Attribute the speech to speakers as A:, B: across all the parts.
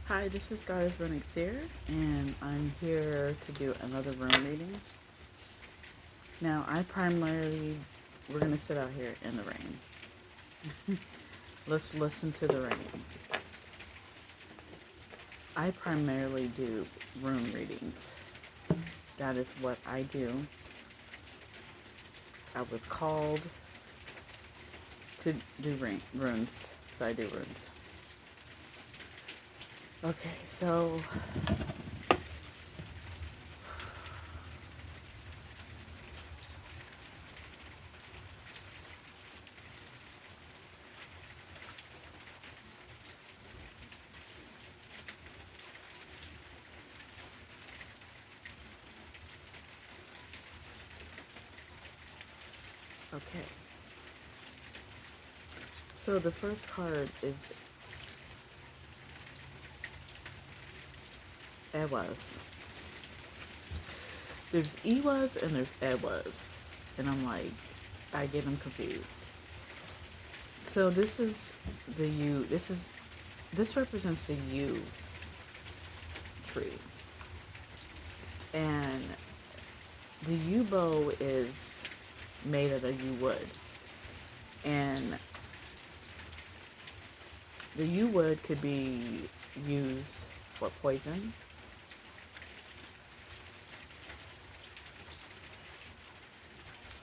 A: Hi, this is Goddess Renixir, and I'm here to do another room reading. Now, we're going to sit out here in the rain. Let's listen to the rain. I primarily do room readings. That is what I do. I was called to do runes, so I do runes. Okay, so okay. So the first card is Ewas. There's Ewas and there's Ewas. And I'm like, I get them confused. So this is the U. This represents the U tree, and the U bow is made out of U wood, and the U wood could be used for poison.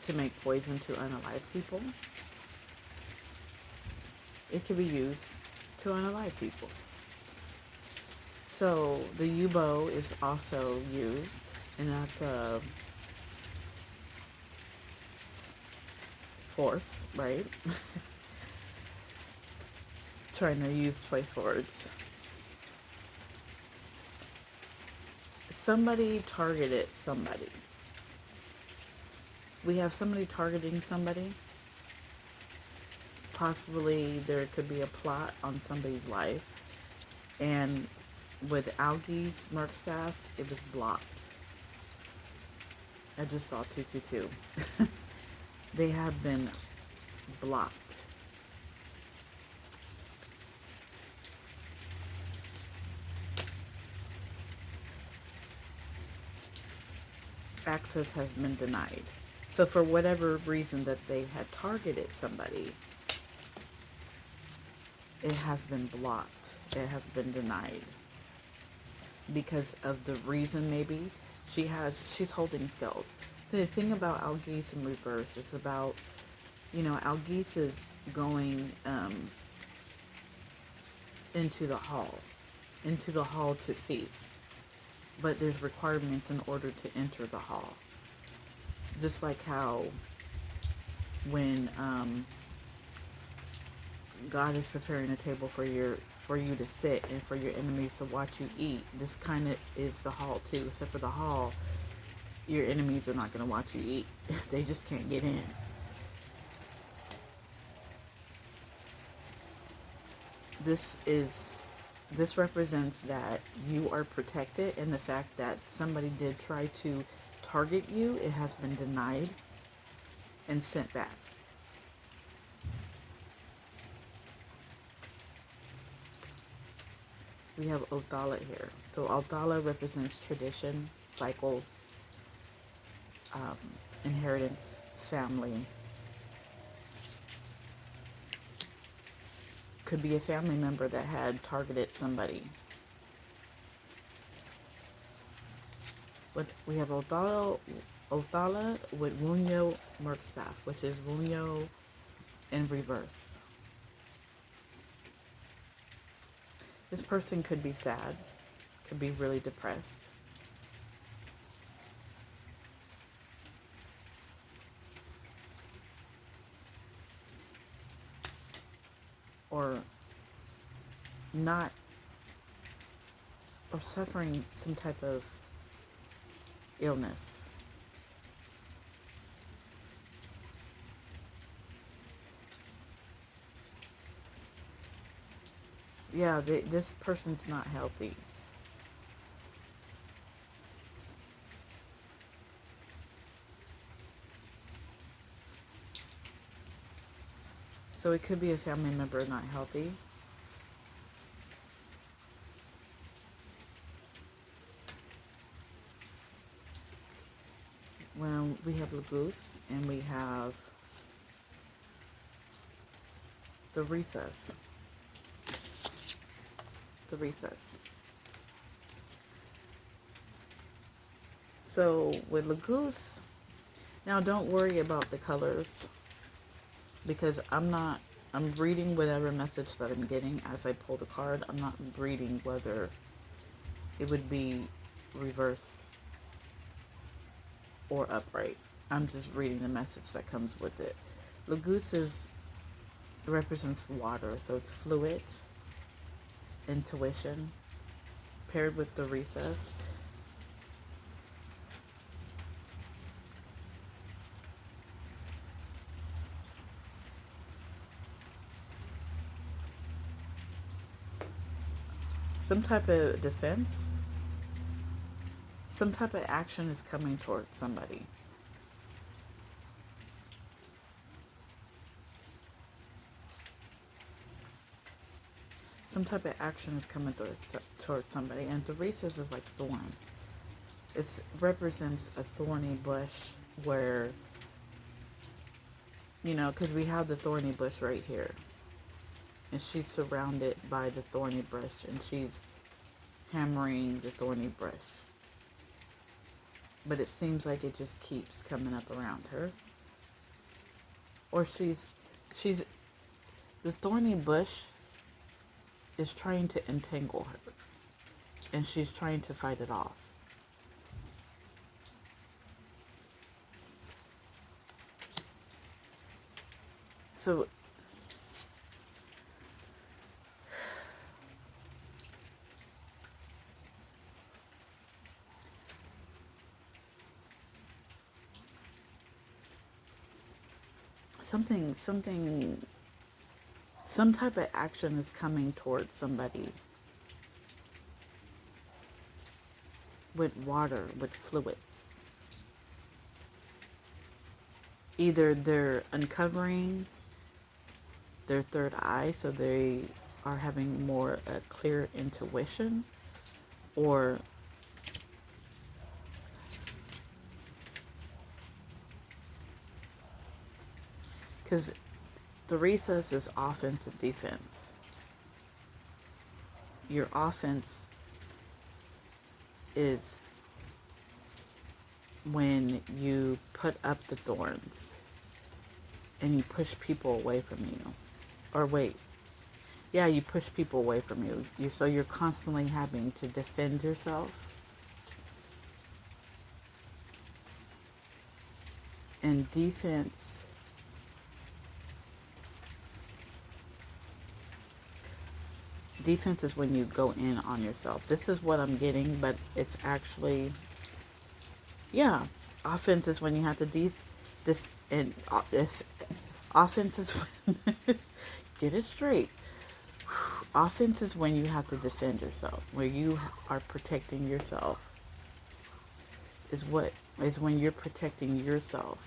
A: To make poison to unalive people. It can be used to unalive people. So the U bow is also used, and that's a force, right? Trying to use choice words. Somebody targeted somebody. We have somebody targeting somebody. Possibly there could be a plot on somebody's life. And with Algi's Merc staff, it was blocked. I just saw 222. They have been blocked. Access has been denied. So for whatever reason that they had targeted somebody, it has been blocked. It has been denied. Because of the reason maybe she's holding skills. The thing about Algiz in reverse is about, Algiz is going into the hall to feast. But there's requirements in order to enter the hall. Just like how when God is preparing a table for you to sit and for your enemies to watch you eat. This kind of is the hall too, except for the hall, your enemies are not going to watch you eat. They just can't get in. This represents that you are protected, and the fact that somebody did try to target you, it has been denied and sent back. We have Othala here. So Othala represents tradition, cycles, inheritance, family. Could be a family member that had targeted somebody. But we have Othala with Wunyo Merkstaff, which is Wunyo in reverse. This person could be sad, could be really depressed. Or not, or suffering some type of illness. Yeah, this person's not healthy. So it could be a family member not healthy. We have Lagoose and we have the recess. The recess. So with Lagoose, now don't worry about the colors because I'm reading whatever message that I'm getting as I pull the card. I'm not reading whether it would be reverse or upright. I'm just reading the message that comes with it. Lagoose represents water, so it's fluid, intuition, paired with the recess. Some type of defense, some type of action is coming towards somebody. Some type of action is coming towards somebody. And the recess is like thorn. It represents a thorny bush where, because we have the thorny bush right here. And she's surrounded by the thorny bush and she's hammering the thorny bush. But it seems like it just keeps coming up around her. Or she's the thorny bush is trying to entangle her. And she's trying to fight it off. So some type of action is coming towards somebody with water, with fluid. Either they're uncovering their third eye, so they are having more a clear intuition, or because the recess is offense and defense. Your offense is when you put up the thorns and you push people away from you. Or wait. Yeah, you push people away from you. So you're constantly having to defend yourself. And defense is when you go in on yourself. This is what I'm getting, but it's actually, yeah, offense is when you have to offense is when, get it straight. Offense is when you have to defend yourself, where you are protecting yourself. Is when you're protecting yourself.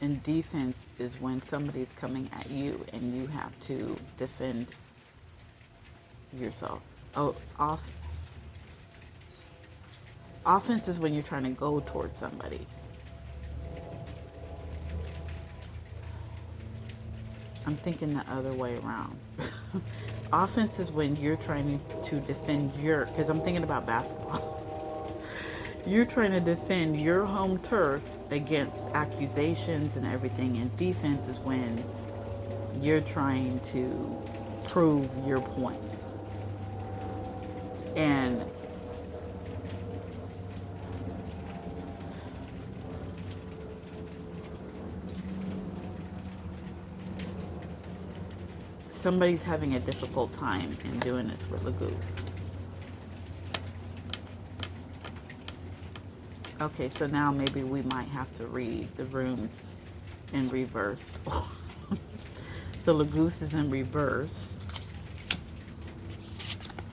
A: And defense is when somebody's coming at you and you have to defend yourself. Offense is when you're trying to go towards somebody. I'm thinking the other way around. Offense is when you're trying to defend because I'm thinking about basketball. You're trying to defend your home turf against accusations and everything. And defense is when you're trying to prove your point. And somebody's having a difficult time in doing this with Lagoose. Okay, so now maybe we might have to read the runes in reverse. So Lagoose is in reverse.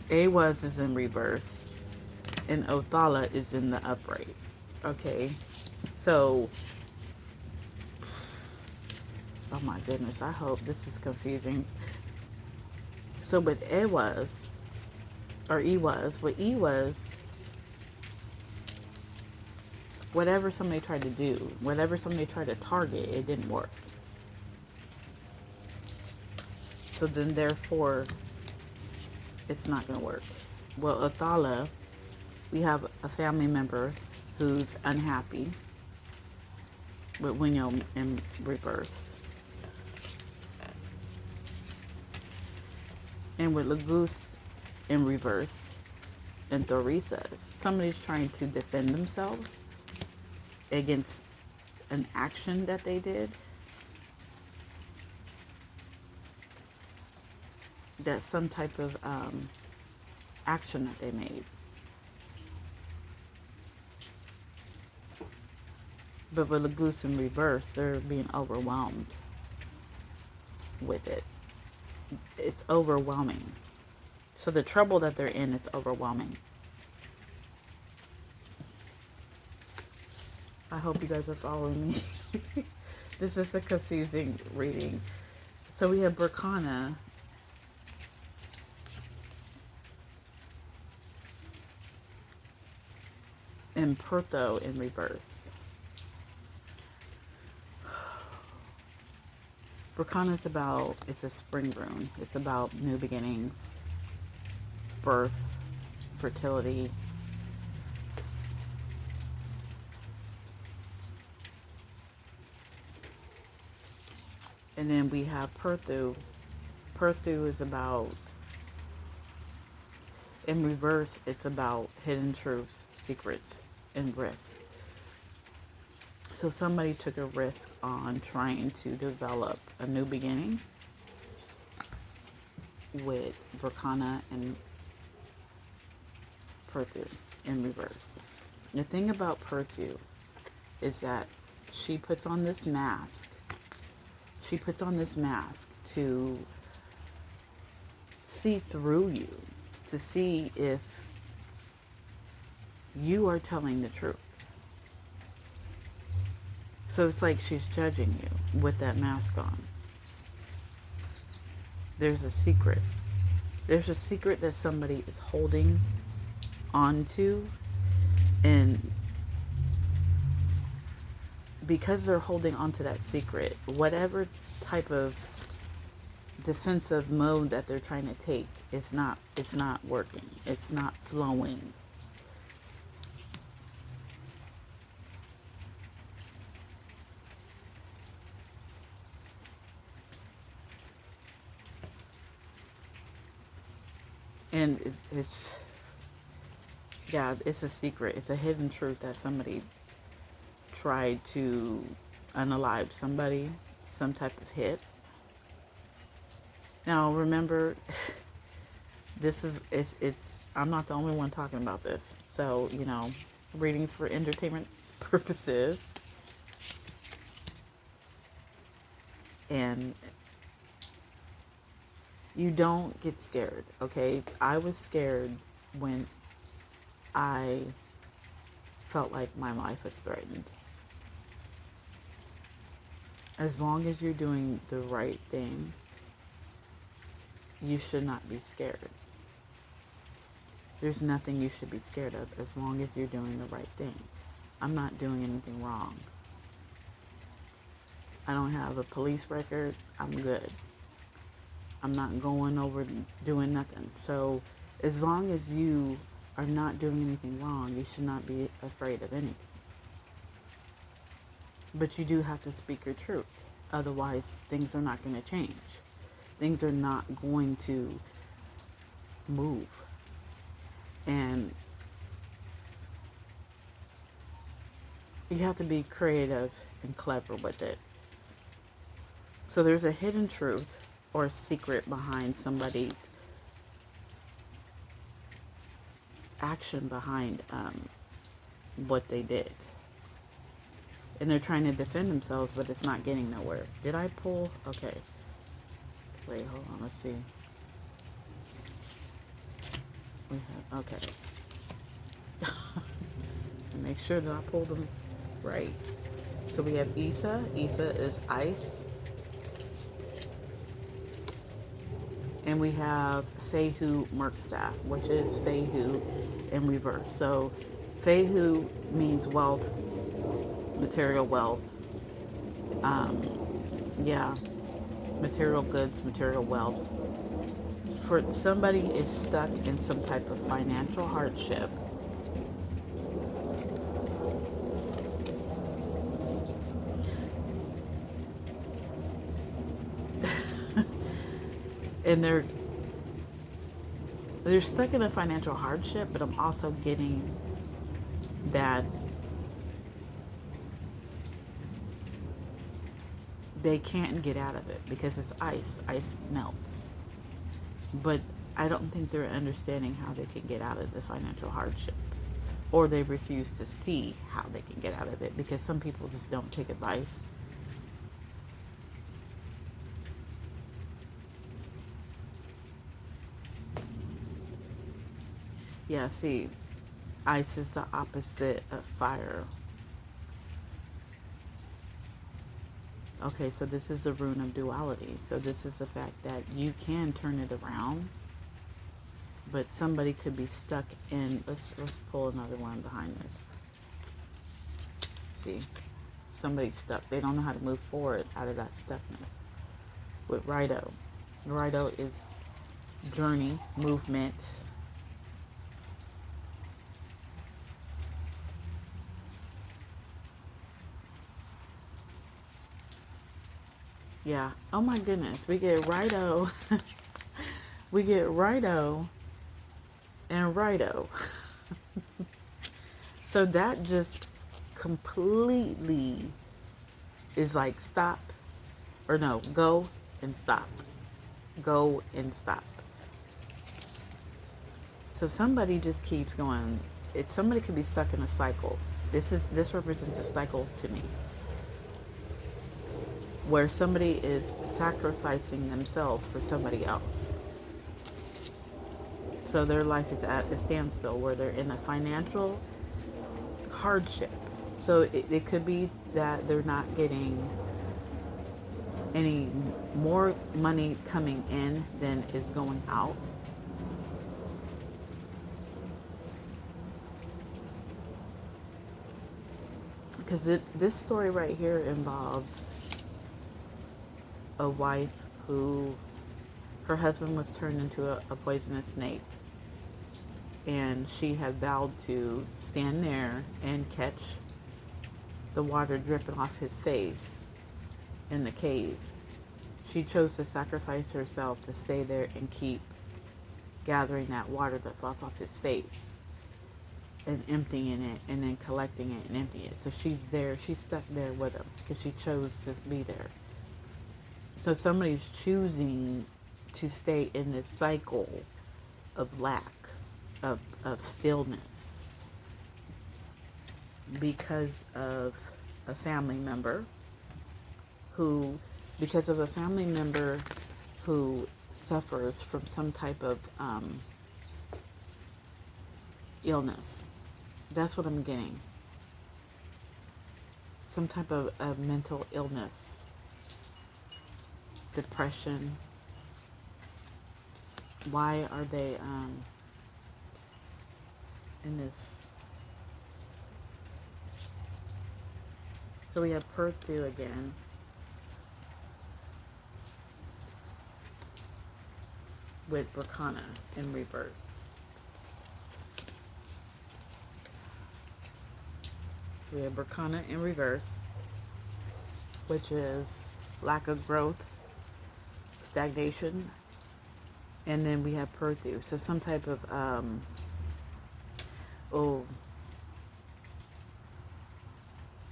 A: Awaz is in reverse. And Othala is in the upright. Okay, so, oh my goodness, I hope this is confusing. So with Awaz, whatever somebody tried to do, whatever somebody tried to target, it didn't work. So then, therefore, it's not going to work. Well, Athala, we have a family member who's unhappy with Winyo in reverse. And with Lagus in reverse and Thorisa, somebody's trying to defend themselves against an action that they did. That's some type of action that they made. But with Lagus in reverse, they're being overwhelmed with it. It's overwhelming. So the trouble that they're in is overwhelming. I hope you guys are following me. This is a confusing reading. So we have Berkana and Pertho in reverse. Berkana is about, it's a spring rune. It's about new beginnings, birth, fertility. And then we have Perthu. Perthu is about, in reverse, it's about hidden truths, secrets, and risk. So somebody took a risk on trying to develop a new beginning with Berkana and Perthu in reverse. The thing about Perthu is that she puts on this mask. She puts on this mask to see through you, to see if you are telling the truth. So it's like she's judging you with that mask on. There's a secret. There's a secret that somebody is holding on to, and because they're holding on to that secret, whatever type of defensive mode that they're trying to take, it's not working. It's not flowing. And it's a secret. It's a hidden truth that somebody tried to unalive somebody, some type of hit. Now remember, it's I'm not the only one talking about this. So, readings for entertainment purposes. And you don't get scared, okay? I was scared when I felt like my life was threatened. As long as you're doing the right thing, you should not be scared. There's nothing you should be scared of as long as you're doing the right thing. I'm not doing anything wrong. I don't have a police record. I'm good. I'm not going over doing nothing. So as long as you are not doing anything wrong, you should not be afraid of anything. But you do have to speak your truth. Otherwise, things are not going to change. Things are not going to move. And you have to be creative and clever with it. So there's a hidden truth or a secret behind somebody's action behind what they did. And they're trying to defend themselves, but it's not getting nowhere. Did I pull? Okay. Wait, hold on. Let's see. We have, okay. Make sure that I pull them right. So we have Issa. Issa is ice. And we have Fehu Merkstaff, which is Fehu in reverse. So Fehu means wealth, material wealth. Yeah, material goods, material wealth. For somebody is stuck in some type of financial hardship, and they're stuck in a financial hardship, but I'm also getting that they can't get out of it because it's ice. Ice melts. But I don't think they're understanding how they can get out of the financial hardship. Or they refuse to see how they can get out of it because some people just don't take advice. Yeah, see, ice is the opposite of fire. Okay, so this is a rune of duality. So this is the fact that you can turn it around, but somebody could be stuck in. Let's pull another one behind this. See, somebody's stuck. They don't know how to move forward out of that stuckness. With Rido, Rido is journey, movement. Yeah. Oh my goodness, we get Rido. We get Rido and Rido. So that just completely is like stop, or no, go and stop. Go and stop. So somebody just keeps going. It's somebody could be stuck in a cycle. This represents a cycle to me, where somebody is sacrificing themselves for somebody else. So their life is at a standstill where they're in a financial hardship. So it could be that they're not getting any more money coming in than is going out. Because this story right here involves a wife who her husband was turned into a poisonous snake, and she had vowed to stand there and catch the water dripping off his face in the cave. She chose to sacrifice herself to stay there and keep gathering that water that falls off his face and emptying it and then collecting it and emptying it. So she's there, she's stuck there with him because she chose to be there. So somebody's choosing to stay in this cycle of lack, of stillness, because of a family member who, because of a family member who suffers from some type of illness. That's what I'm getting. Some type of mental illness, depression. Why are they in this? So we have Perthu again. With Berkana in reverse. So we have Berkana in reverse, which is lack of growth, stagnation, and then we have Perthu. So some type of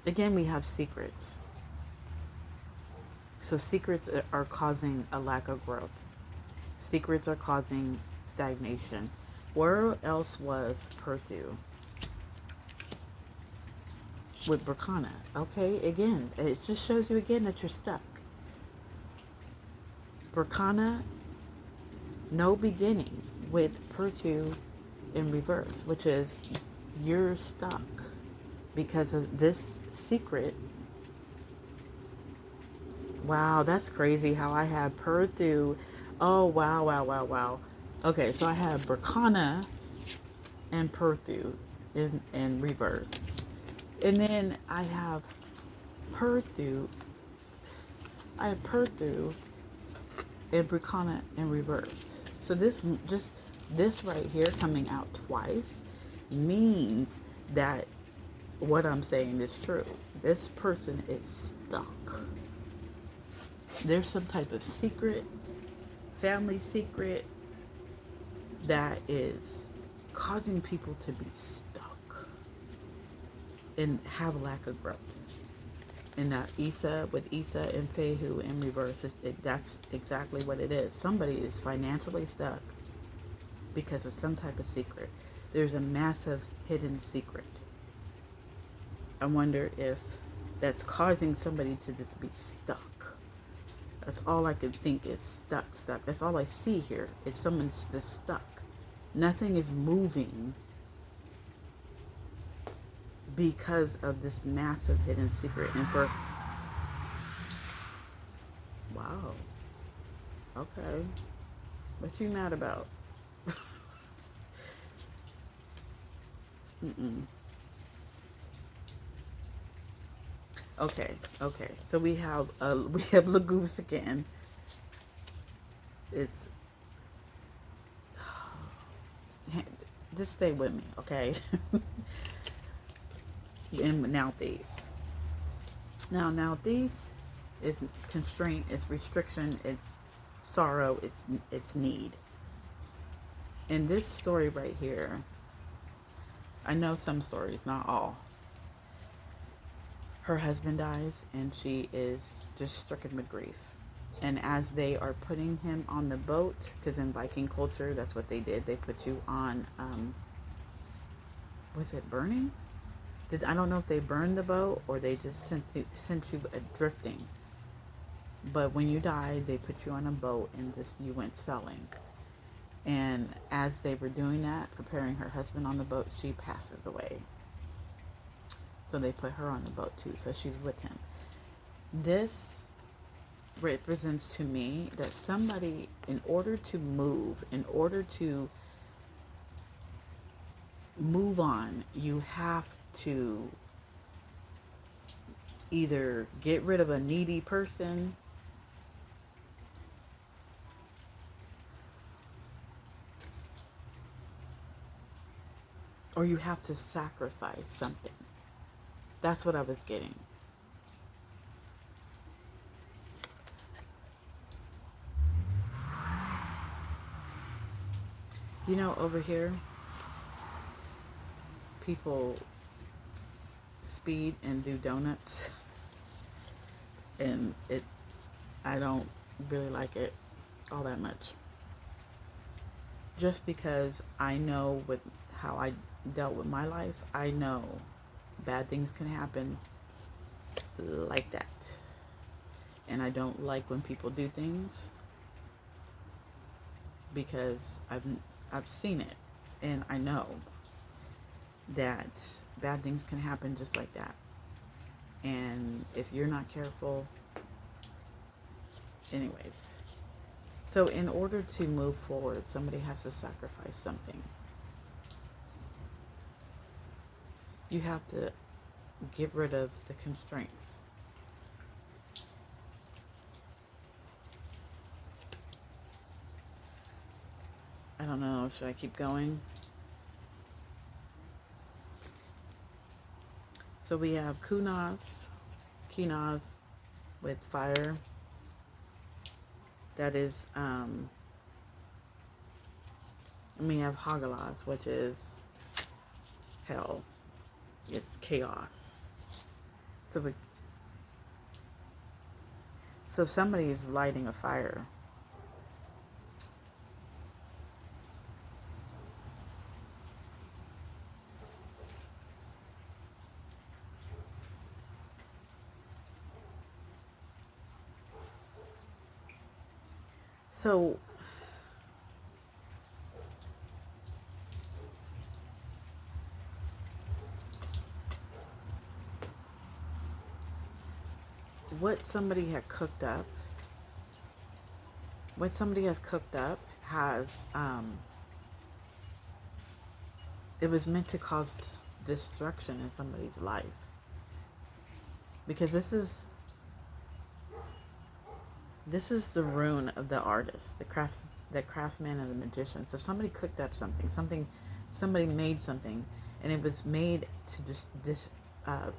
A: again we have secrets. So secrets are causing a lack of growth. Secrets are causing stagnation. Where else was Perthu? With Berkana. Okay, again, it just shows you again that you're stuck. Berkana, no beginning, with Perthu in reverse, which is you're stuck because of this secret. Wow, that's crazy how I have Perthu. Oh, wow, wow, wow, wow. Okay, so I have Berkana and Perthu in reverse. And then I have Perthu. I have Perthu and Bricana in reverse. So this right here coming out twice means that what I'm saying is true. This person is stuck. There's some type of secret, family secret, that is causing people to be stuck and have lack of growth. And that Issa, with Issa and Fehu in reverse, that's exactly what it is. Somebody is financially stuck because of some type of secret. There's a massive hidden secret. I wonder if that's causing somebody to just be stuck. That's all I could think is stuck. That's all I see here is someone's just stuck. Nothing is moving because of this massive hidden secret. And for, wow, okay, what you mad about? Mm-mm. Okay, so we have Lagoose again. It's just stay with me, okay? And now these is constraint, it's restriction, it's sorrow, it's need. In this story right here, I know some stories, not all. Her husband dies and she is just stricken with grief. And as they are putting him on the boat, because in Viking culture, that's what they did. They put you on, was it burning? I don't know if they burned the boat or they just sent you drifting. But when you died, they put you on a boat and you went sailing. And as they were doing that, preparing her husband on the boat, she passes away. So they put her on the boat too, so she's with him. This represents to me that somebody, in order to move on, you have to either get rid of a needy person, or you have to sacrifice something. That's what I was getting. You know, over here, people speed and do donuts, and I don't really like it all that much. Just because I know with how I dealt with my life, I know bad things can happen like that. And I don't like when people do things because I've seen it, and I know that bad things can happen just like that. And if you're not careful, anyways. So in order to move forward, somebody has to sacrifice something. You have to get rid of the constraints. I don't know, should I keep going? So we have Kunaz with fire. That is, and we have Hagalaz, which is hell. It's chaos. So if somebody is lighting a fire, so what somebody has cooked up has, it was meant to cause destruction in somebody's life. because this is the rune of the artist, the craftsman and the magician. So somebody cooked up somebody made something, and it was made to uh,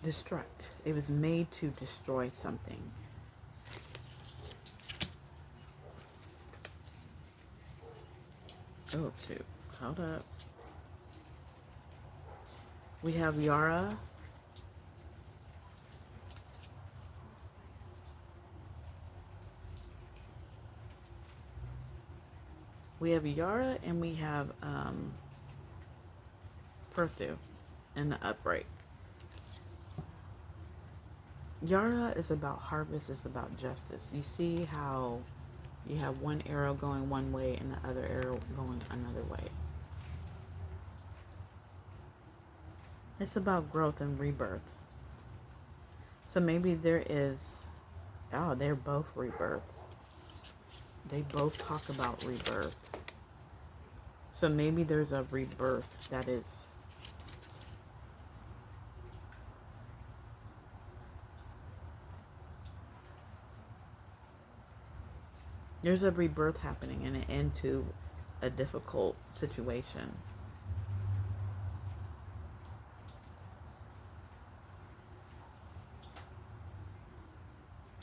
A: destruct. It was made to destroy something. Oh shoot! Hold up. We have Yara. We have Yara and we have Perthu in the upright. Yara is about harvest, it's about justice. You see how you have one arrow going one way and the other arrow going another way. It's about growth and rebirth. So maybe there is, oh, they're both rebirth. They both talk about rebirth. So maybe there's a rebirth that is there's a rebirth happening and an end to a difficult situation.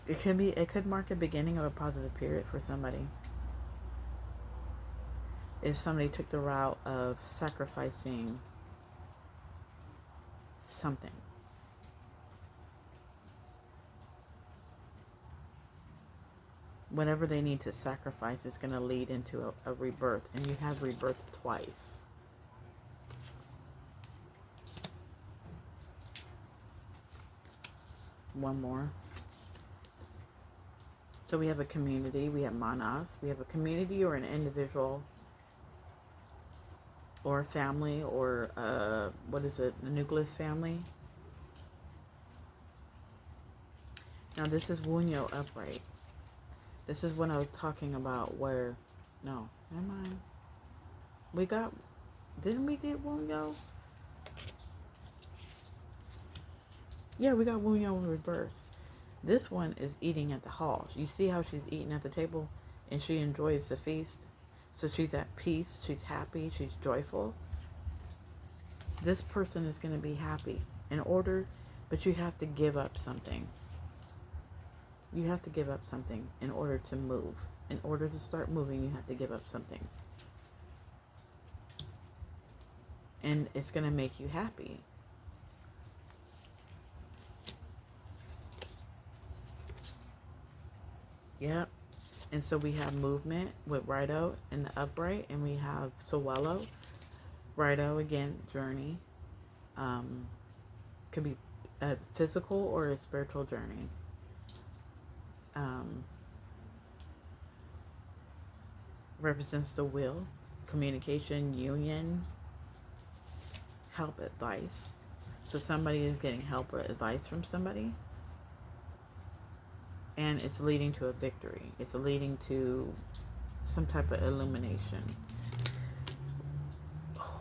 A: It could mark a beginning of a positive period for somebody. If somebody took the route of sacrificing something. Whatever they need to sacrifice is going to lead into a rebirth. And you have rebirth twice. One more. So we have a community. We have manas. We have a community or an individual or a family or what is it? The nucleus family. Now this is Wunyo upright. This is when I was talking about where, no, never mind. Didn't we get Wunyo? Yeah, we got Wunyo in reverse. This one is eating at the hall. You see how she's eating at the table and she enjoys the feast? So she's at peace, she's happy, she's joyful. This person is going to be happy but you have to give up something. You have to give up something in order to move. In order to start moving, you have to give up something. And it's going to make you happy. Yep. And so we have movement with Rido in the upright, and we have Sowelo. Rido, again, journey. Could be a physical or a spiritual journey. Represents the will, communication, union, help, advice. So somebody is getting help or advice from somebody. And it's leading to a victory. It's leading to some type of illumination. Oh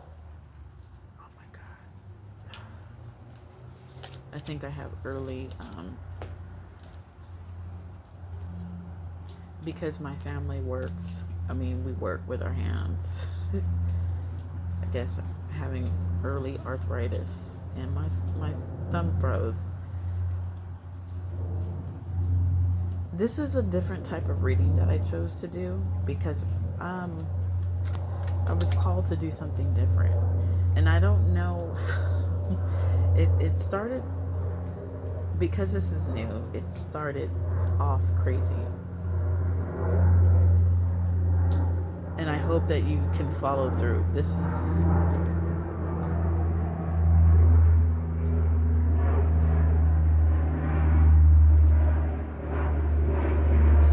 A: my God. I think I have early, because my family works, we work with our hands. I guess having early arthritis and my thumb froze. This is a different type of reading that I chose to do because I was called to do something different. And I don't know, it started, because this is new, it started off crazy. And I hope that you can follow through.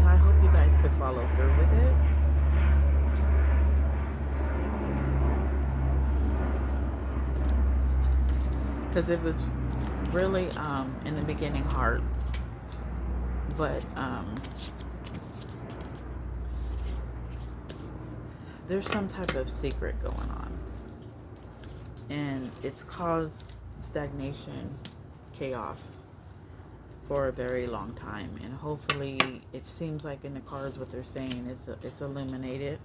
A: I hope you guys could follow through with it. Because it was really, in the beginning, hard. But, there's some type of secret going on. And it's caused stagnation, chaos for a very long time, and hopefully it seems like in the cards what they're saying is it's illuminated.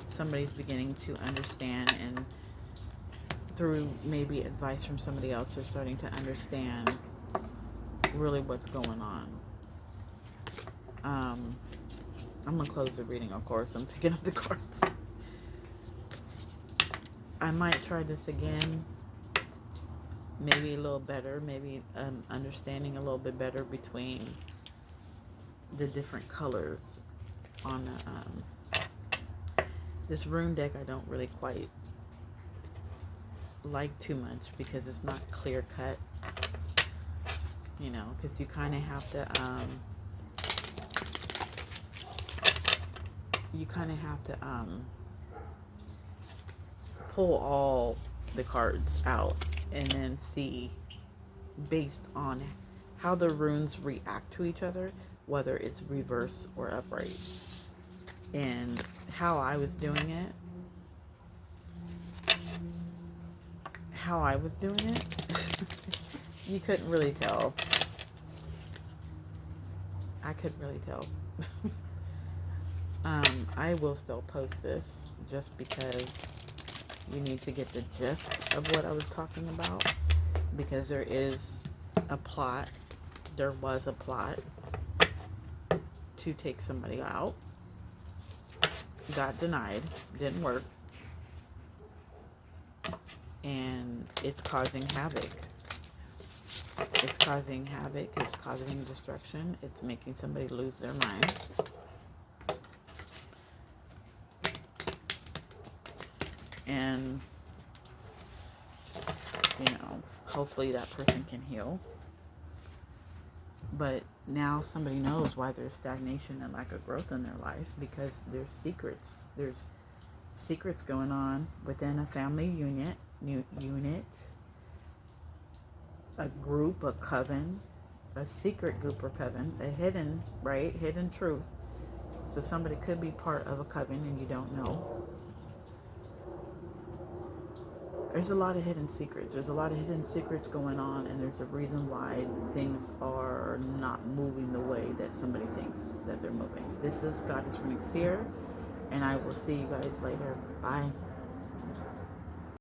A: Somebody's beginning to understand, and through maybe advice from somebody else, they're starting to understand really what's going on. I'm gonna close the reading, of course. I'm picking up the cards. I might try this again, maybe a little better, maybe understanding a little bit better between the different colors on this rune deck. I don't really quite like too much because it's not clear cut, you know, because you kind of have to pull all the cards out and then see based on how the runes react to each other, whether it's reverse or upright. And how I was doing it, you couldn't really tell. I couldn't really tell. I will still post this just because you need to get the gist of what I was talking about, because there is a plot. There was a plot to take somebody out. Got denied. Didn't work. And it's causing havoc. It's causing havoc. It's causing destruction. It's making somebody lose their mind. And, you know, hopefully that person can heal. But now somebody knows why there's stagnation and lack of growth in their life, because there's secrets. There's secrets going on within a family unit, a group, a coven, a secret group or coven, a hidden, right? Hidden truth. So somebody could be part of a coven and you don't know. There's a lot of hidden secrets. There's a lot of hidden secrets going on, and there's a reason why things are not moving the way that somebody thinks that they're moving. This is Goddess Runic Seer, and I will see you guys later. Bye.